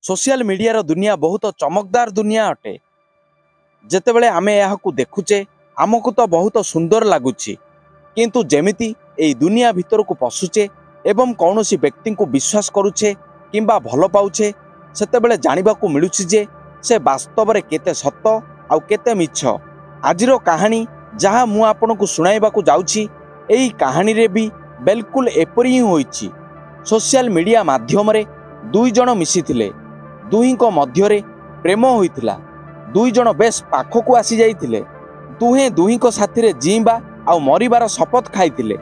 Social media दुनिया बहुत चमकदार दुनिया अटे। जेतेबेले आमे याहकु देखुचे आमको तो बहुत सुंदर लगुच, किंतु जेमिति ए दुनिया भितर को पशुचे एवं कौनसी व्यक्ति को विश्वास करुचे किंबा भल पाउचे सेतेबेले जानिबाकु मिलुछि जे से वास्तव में केते सत्य आउ केते मिछ। आजिरो कहानी जहाँ मु आपनकु सुनाइबाकु जाउछि एई कहानी रे भी बिल्कुल एपरी ही होइछि। सोशल मीडिया माध्यम रे दुई जण मिसिथिले, दुहींको मध्यरे प्रेम होइथिला, दुई जण बेस पाखकु आसी जाइथिले, दुहे दुहींको साथीरे जीवा आउ मरिबार शपथ खाइथिले।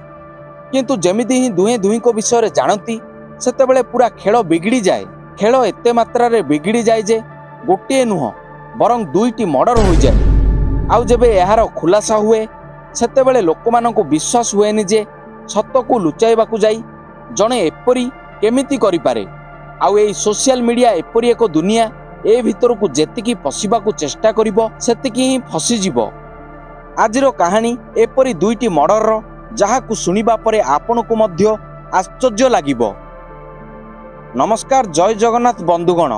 किंतु जेमिति ही दुहे दुहींको विषय जानती सेतेबेले पूरा खेल बिगड़ी जाए। खेल एते मात्रा रे बिगड़ी जाए जे गोटे नुह बरं दुईटी मर्डर हो जाए। आउ जेबे एहार खुलासा हुए सेतेबेले लोकमानंकु विश्वास हुएनि जे सत्यकु लुचाइबाकु जाई जणे एपरी केमिति करि पारे। आउ एई सोशल मीडिया एपरी एक दुनिया ए भितर को जेतिकी पशिबाकु चेष्टा करिवो सेतिकी ही फसी जिवो। आजिरो कहानी एपरी दुईटी मर्डर जहाकु सुनिबा परे आपनकु मध्य आश्चर्य लागिबो। नमस्कार, जय जगन्नाथ बंधुगण।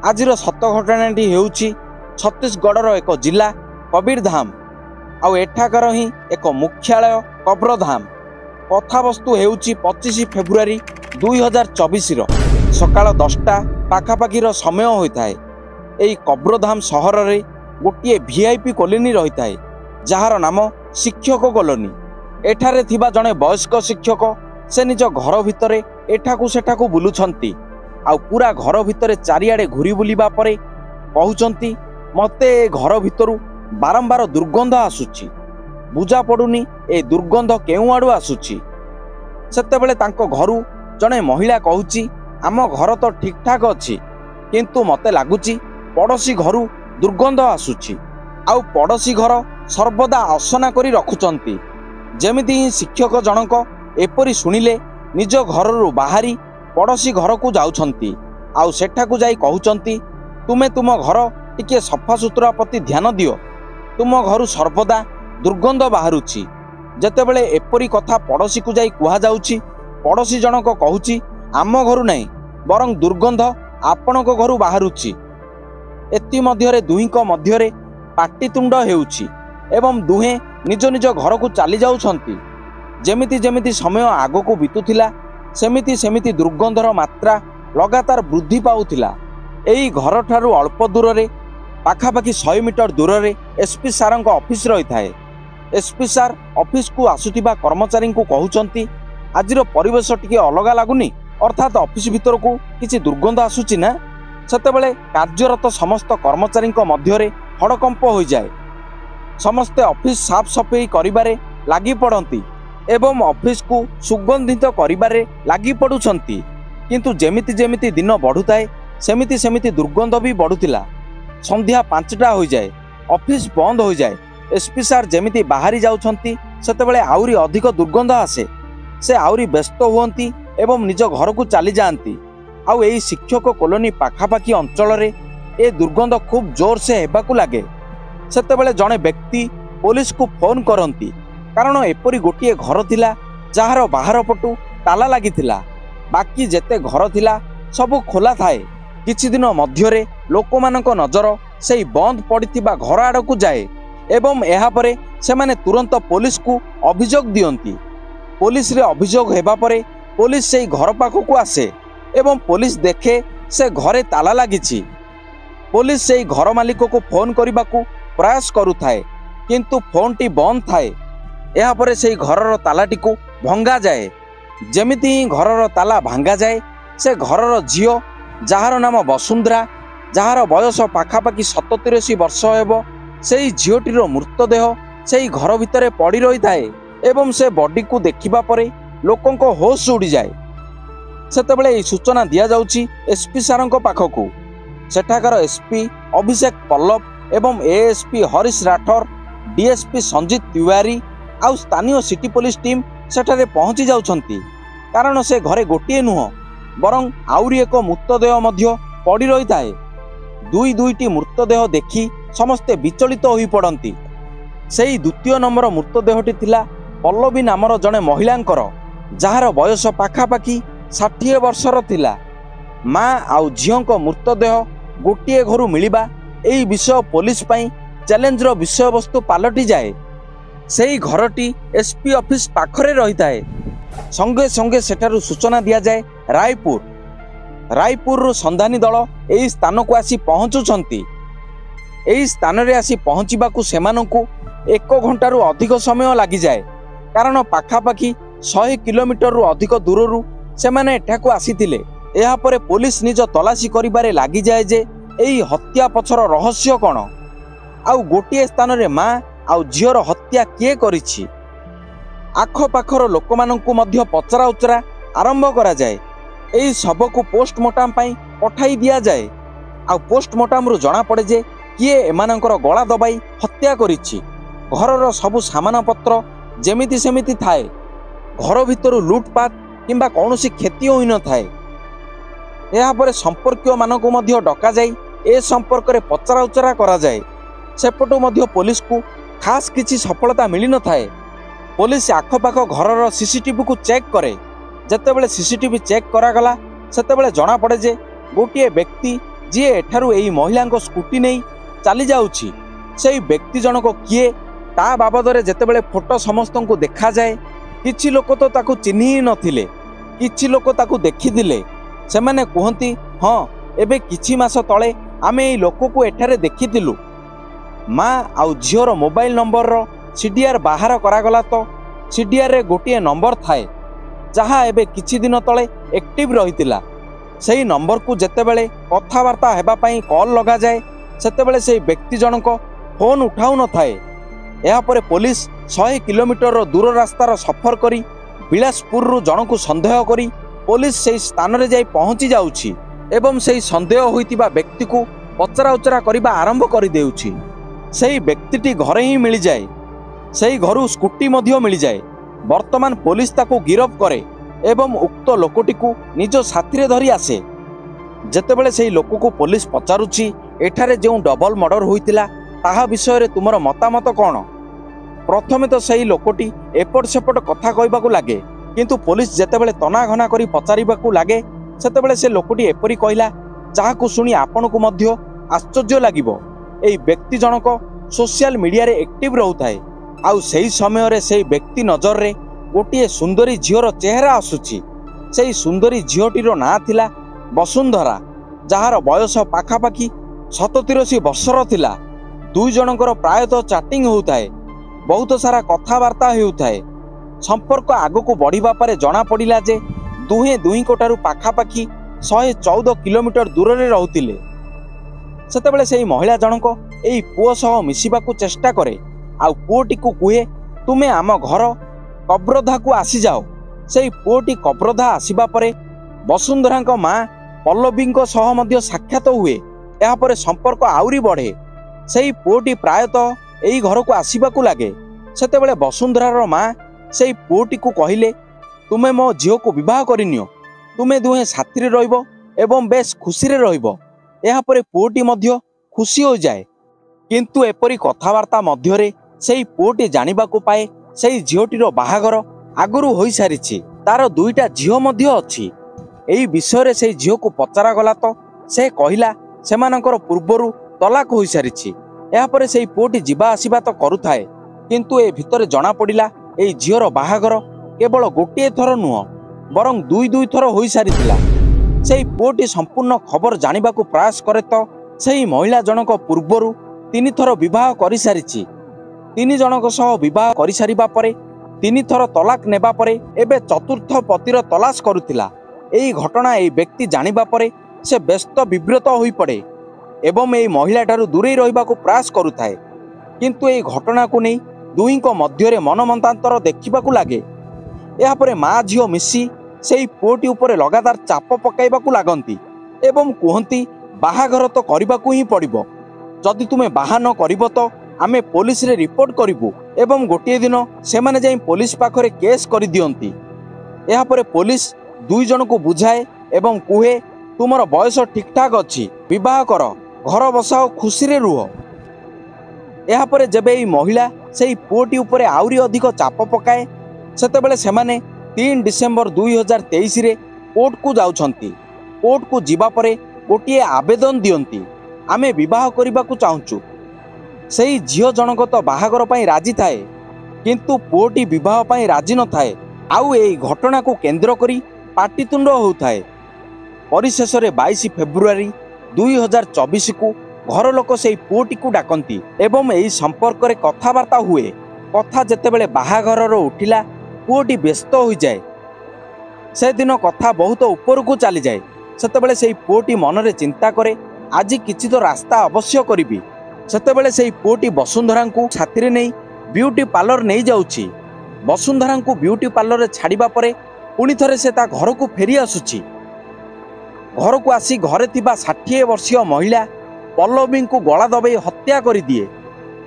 आजिरो सत्य घटनाटी हेउछि छत्तीसगढ़ एक जिला कबीरधाम आउ एठाकार ही एक मुख्यालय कब्रधाम। कथावस्तु हेउछि 25 फेब्रुआरी 2024 सकाळ 10टा पाखापाखिर समय होइथाए। एई कब्रधाम सहर रे गोटे वीआईपी कॉलोनी रहिथाए जहार नाम शिक्षक कॉलोनी। एठारे थिबा जणे वयस्क शिक्षक से निज घर भितरे एठाकु सेठाकु बुलुछंती आउ पूरा घर भितरे चारिआडे घुरी बुलिबा परे कहउचंती मते ए घर भितरु बारंबार दुर्गंध आसुची, बुझा पड़ुनी ए दुर्गंध केउ आडु आसुची। सेतेबेले तांको घरु जणे महिला कहूची आम घर तो ठीक ठाक अच्छी किंतु मते लागुची पड़ोसी घरु दुर्गंध आसुची आउ पड़ोसी घर सर्वदा असना करी रखुचंती। जेमिति ही शिक्षक जनक एपरी सुनिले निज घररू बाहरी पड़ोसी घर को जाउछंती आउ सेठाकु जाई कहउचंती तुमे तुम घर टिके सफा सुतरा प्रति ध्यान दियो, तुम घरु सर्वदा दुर्गंध बाहरुची। जेतेबेले एपरी कथा पड़ोसी को जाई कुहा जाउची, पड़ोसी जनक कहूची आम घरु नहीं बरं दुर्गंध आपणक घरु बाहरुची। एति मध्यरे दुहींको मध्यरे पाटितुंड हेउची एवं दुहे निज निज घर को चली जाउछंती। जेमिति जेमिति समय आगको बितुथिला सेमिति सेमिति दुर्गंधर मात्रा लगातार वृद्धि पाउथिला। एई घर ठारू अल्प दूर रे पाखापाखि 100 मीटर दूर रे एसपी सारंक ऑफिस रही थाए। एसपी सार ऑफिस को आसुथिबा कर्मचारी को कहउचंती आजिरो परिवेश टिके अलगा लागुनी, अर्थात ऑफिस भीतर को किछि दुर्गंध आसुची ना। सेतेबेले कार्यरत समस्त कर्मचारी मध्यरे हड़कंप हो जाए। समस्ते ऑफिस साफ सफाई करिबारे लागि पड़ती एवं ऑफिस को सुगंधित करिबारे लागि पड़ुछंती। किंतु जेमिति जेमिति दिन बढ़ुताए सेमिति सेमिति दुर्गंध भी बढ़ुतिला। संध्या 5टा हो जाए, ऑफिस बंद हो जाए। एसपी सार जेमिति बाहरी जाउछंती सेतेबेले आउरी अधिक दुर्गंध आसे। से आउरी व्यस्त हुअंती एवं निज घर को चली जाती। आउ एई शिक्षक कॉलोनी पाखापाखी अंचल रे ए दुर्गंध खूब जोर से हेबाकु लागे। सेतेबेले जणे व्यक्ति पुलिस को फोन करंती कारण एपरी गोटे घर थिला जहार बाहर पटु ताला लागिथिला, बाकी जेते घर थिला सब खोला थाए। किछि दिन मध्यरे लोकमानक नजर सेई बंद पड़िथिबा घर आडकु जाए एवं एहा परे सेमाने तुरंत पुलिस को अभियोग दियंती। पुलिस रे अभियोग हेबा परे पुलिस सेई घर पाखकु आसे एवं पुलिस देखे से घरे ताला लागिछि। पुलिस सेई घर मालिक को फोन करिबाकु प्रयास करुथाए किंतु फोनटी बंद थाए। एहा परे सेई घरर तालाटी को भंगा जाए। जेमिति ही घरर ताला भांगा जाए से घरर झियो जहार नाम वसुंधरा, जहार बयस पाखापाखि 87 वर्ष हेबो, सेई झियोटीर मृतदेह सेई घर भितरे पड़ी रही थाए एवं से बॉडी को देखिबा परे लोकंको होश उड़ी जाए। सेतेबेले एई सूचना दिया जाउची एसपी सारंको पाखकु। सेठाकार एसपी अभिषेक पल्लव एवं एएसपी हरीश राठौर, डीएसपी संजीत तिवारी आउ स्थानीय सिटी पुलिस टीम सेठारे पहुंची जाउछंती कारण से घरे गोटे नुह बरं आउरी एक मृतदेह मध्य पड़ी रही थाए। दुईटी मृतदेह देखी समस्ते विचलित होई पड़ती। सेई द्वितीय नंबर मृतदेहटी थिला पल्लवी नामर जणे महिलांकर जहार बयस पाखापाखि 60 वर्षर थिला। माँ आउ झीओं मृतदेह गोटे घर मिलवा यही विषय पुलिस पाई चैलेंजर विषय वस्तु पलटि जाए। से घरटी एसपी ऑफिस पाखरे रही थाए। संगे संगे सेठारु सूचना दिया जाए रायपुर संधानी दल यही स्थान को आसी पहुंचुछंती। यही स्थान रे आसी पहुंचीबाकू सेमानंकू 1 घंटारू अधिक समय लगी जाए, कारण पाखापाखि 100 किलोमीटर रु अधिक दूररू सेमाने एठाकू आसीथिले। एहा परे पुलिस निज तलाशी करिबारे लागि जाए जे एही हत्या पछर रहस्य कौन, आउ गोटे स्थान रे माँ आउ झीओर हत्या किए करिछि। आखपाखर लोकमानंकू मध्य पचरा उचरा आरंभ करा जाए। एही सबको पोस्टमार्टम पाई पठाई दिया जाए। आउ पोस्टमार्टम रु जणा पड़े जे किए एमानंकर गला दबाई हत्या करिछि। घरर सबु सामान पत्र जेमिति सेमिति थाए। घर भितर लुटपाट किंबा कौनसी क्षति होई न थाए। एहा परे संपर्कीय मानकू मध्य डका जाई ए संपर्क रे पचरा उचरा करा जाए। सेपटू मध्य पुलिस को खास किछि सफलता मिली न थाए। पुलिस आखपाख घरर सीसीटीवी को चेक करे। जेतेबेले सीसीटीवी चेक करागला सेतेबेले जणा पड़े जे गोटे व्यक्ति जी एठारू एही महिला स्कूटी नहीं चली जाउछि। सेही व्यक्ति जनक किए ता बाबदरे जेतेबेले फोटो समस्तन को देखा जाए, किछि लोक तो ताकू चिन्हि नथिले, किछि लोक ताकू देखिथिले। सेमाने कहती हाँ एबे किछि मास तले आमे एही लोक को एठारे देखिथिलु। माँ आउ झीओर मोबाइल नंबर रो सीडीआर बाहर करागला तो सीडीआर रे गोटे नंबर थाए जहाँ एबे किछि दिन तले एक्टिव रहितिला। सेही नंबर को जेतेबेले कथावार्ता हेबा पई कॉल लगा जाए सेतेबेले सेही व्यक्ति जनक फोन उठाउ न थाए। एहा परे पुलिस 100 किलोमीटर दूर रास्तार सफर करी बिलासपुर रु जनकू संदेह करी पुलिस सेही स्थान रे जाई पहुंची जाउछि एवं सेही संदेह होइतिबा व्यक्ति को पचरा उचरा करिबा आरंभ करि देउछि। सेही व्यक्तिटी घरे ही मिल जाए। सेही घरु स्कूटी मध्य मिल जाए। वर्तमान पुलिस ताको गिरफ करे एवं उक्त लोकटी को निज साथी रे धरी आसे। जेतेबेले सेही लोक को पुलिस पचारुछि एठारे जो डबल मर्डर होइतिला ताहा विषय रे तुमर मतामत कौन। प्रथमे तो सेही लोकटी एपट सेपट कथा कहबाकू लागे, किंतु पुलिस जेतेबेले तनाघना करी पचारिबाकू लागे सेतेबेले से लोकटी एपरी कहला जाहाकू सुनी आपनकू मध्य आश्चर्य लागिबो। एही व्यक्ति जनक सोशल मीडिया रे एक्टिव रहउथाए। आउ सेही समय रे सेही व्यक्ति नजर रे गोटे सुंदरी झीओर चेहरा आसुछि। सेही सुंदरी झीओटीर ना थिला वसुंधरा, जहार बयस पाखापाखि 87 वर्षर थिला। दुई जनकर प्रायतः चैटिंग होउथाए, बहुत सारा कथावार्ता हेउथाए। संपर्क आगको बढ़िबा परे जणा पड़िला जे दुहे दुही कोठारु पाखापाखि 114 किलोमीटर दूर रे रहुतिले। सेतेबेले सेही महिला जनक एही पुओ सह मिसिबाकू चेष्टा करे। आउ पुओटी को कुहे तुमे आम घर कब्रधा को आसी जाओ। सेही पुओटी कब्रधा आसीबा परे वसुंधरांक माँ पल्लवींक सह मध्य साक्षात हुए। एहा परे संपर्क आउरी बढ़े। सेही पुओटी प्रायतः एही घर को आसीबाकू लागे। सेतेबेले वसुंधरार माँ सेही पुओटी को कहिले तुमे मो झीओ को विवाह करिनियो, तुमे दुहे साथी रे रहिबो एवं बेस खुशी रे रहिबो। एहा परे पुओटी मध्य खुशी हो जाए। किंतु एपरी कथावार्ता मध्यरे सेही पुओटी जानिबाकू पाए सेही झीओटीर बाहागर आगुरु होई सारिछि। तार 2टा झीओ मध्य अछि। एही विषय रे सेही झीओ को पचारा गला तो से कहिला सेमानकर पूर्वरु तलाक होई सारिछि। एहा परे सेही पुओटी जिबा आसीबा तो करुथाए, किंतु ए भितरे जणा पड़िला एही झीओर बाहागर केवल गोटे थर नुह बरं 2 थर होई सारिथिला। सेही पुओटी संपूर्ण खबर जानिबाकू प्रयास करे तो सेही महिला जनक पूर्वरु 3 थर विवाह करि सारिछि। 3 जनक सह विवाह करि सारिबा परे 3 थर तलाक नेबा परे एबे चतुर्थ पतिर तलाश करुथिला। एही घटना एही व्यक्ति जानिबा परे से व्यस्त विब्रत होई पड़े एवं एही महिला ठारू दूरे रहिबाकू प्रयास करुथाए। किंतु एही घटना को नहीं दुहींक मध्यरे मनमतांतर देखिबाकू लागे। एहा परे माँ झीओ मिसी सेही पुओटी उपरे लगातार चाप पकाइबाकू लागंती एवं कहती बाहाघर तो करिबाकू ही पड़िबो, जदि तुमे बाहा न करिबो तो आमे पुलिस रे रिपोर्ट करिबु एवं गोटे दिन सेमाने जाई पुलिस पाखरे केस करि दियंती। एहा परे पुलिस 2 जन को बुझाए एवं कुहे तुमर बयस ठीक ठाक अछि, विवाह कर, घर बसाओ, खुशी रे रुह। एहा परे जेबे एही महिला सेही पुओटी उपरे आउरी अधिक चाप पकाए सेतेबेले सेमाने 3 डिसेम्बर 2023 रे कोर्ट को जाउछंती। कोर्ट को जीवा परे गोटे आवेदन दियंती आमे विवाह करने चाहूँ से झील जनक तो बाहागर पई राजी थाए किंतु पुओटी विवाह पई राजी न थाए आउ एई घटना को केंद्र करी पाटितुंड होउथाए। परिशेष 22 फेब्रुआरी 2024 को घर लोक से पुओटी को डाकती एवं यही संपर्क में कथबार्ता हुए। कथा जेतेबेले बाहाघर उठिला पुओटी व्यस्त हो जाए से दिन कथा बहुत ऊपर को चली जाए। सेतेबेले से पुओटी मनरे चिंता करे आज किछि तो रास्ता अवश्य करी। सेतेबेले से पुओटी वसुंधरा को छाती नहीं ब्यूटी पार्लर नहीं जाउछि। वसुंधरा को ब्यूटी पार्लर छाड़िबा परे पुणी थरे से ता घर को फेरी आसुछि। घर को आसी घरे थिबा 60 वर्षीय महिला पल्लवी को गला दबाई हत्या कर दिए।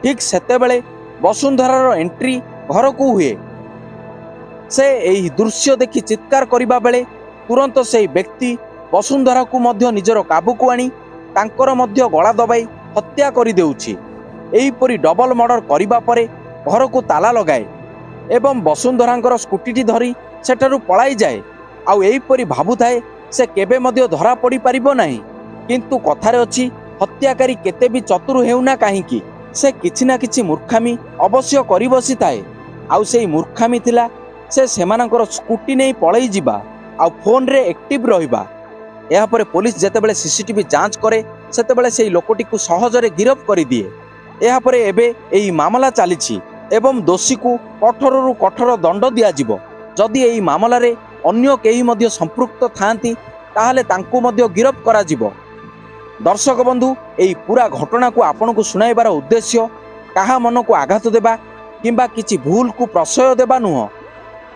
ठीक सेतेबेले वसुंधरार एंट्री घर को हुए। से यही दृश्य देखि चित्कार करिबा बेले तुरंत से व्यक्ति वसुंधरा को मध्य निजर काबू को आनी तांकर मध्य गला दबाई हत्या कर देउछि। एहीपरि डबल मर्डर करिबा परे घर को ताला लगाए एवं वसुंधरांकर स्कूटी धरी सेठारु पलाई जाए। आउ एहीपरि भाबुथाए से केबे मध्य धरा पड़ी पारिबो नाही। किंतु कथारे अछि हत्याकारी केते भी चतुर हेउना काहीकि से किछि ना किछि मूर्खामी अवश्य करि बसी थाए। आउ सेही मूर्खामी थिला से सेमानकर स्कूटी नहीं पळई जिबा आउ फोन रे एक्टिव रहिबा। या परे पुलिस जेतेबेले सीसीटीवी जांच करे सेतेबेले सेही लोकटी को सहजरे गिरफ्त करि दिए। या परे एबे एही मामला चलीछि एवं दोषी को कठोररु कठोर दंड दिया जिवो। जदि एही मामला रे अन्य केही मध्य संपृक्त थांती ताहले तांको मध्य गिरफ्त करा जिवो। दर्शक बंधु एही पूरा घटना को आपन को सुनाइबार उद्देश्य काहा मन को आघात देबा किंबा किछि भूल को प्रशय देबा नुह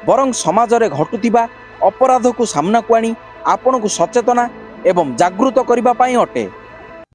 बरं समाज रे घटुतिबा अपराध को सामना को आनी आपन को सचेतना एवं जागृत करिबा पई अटे।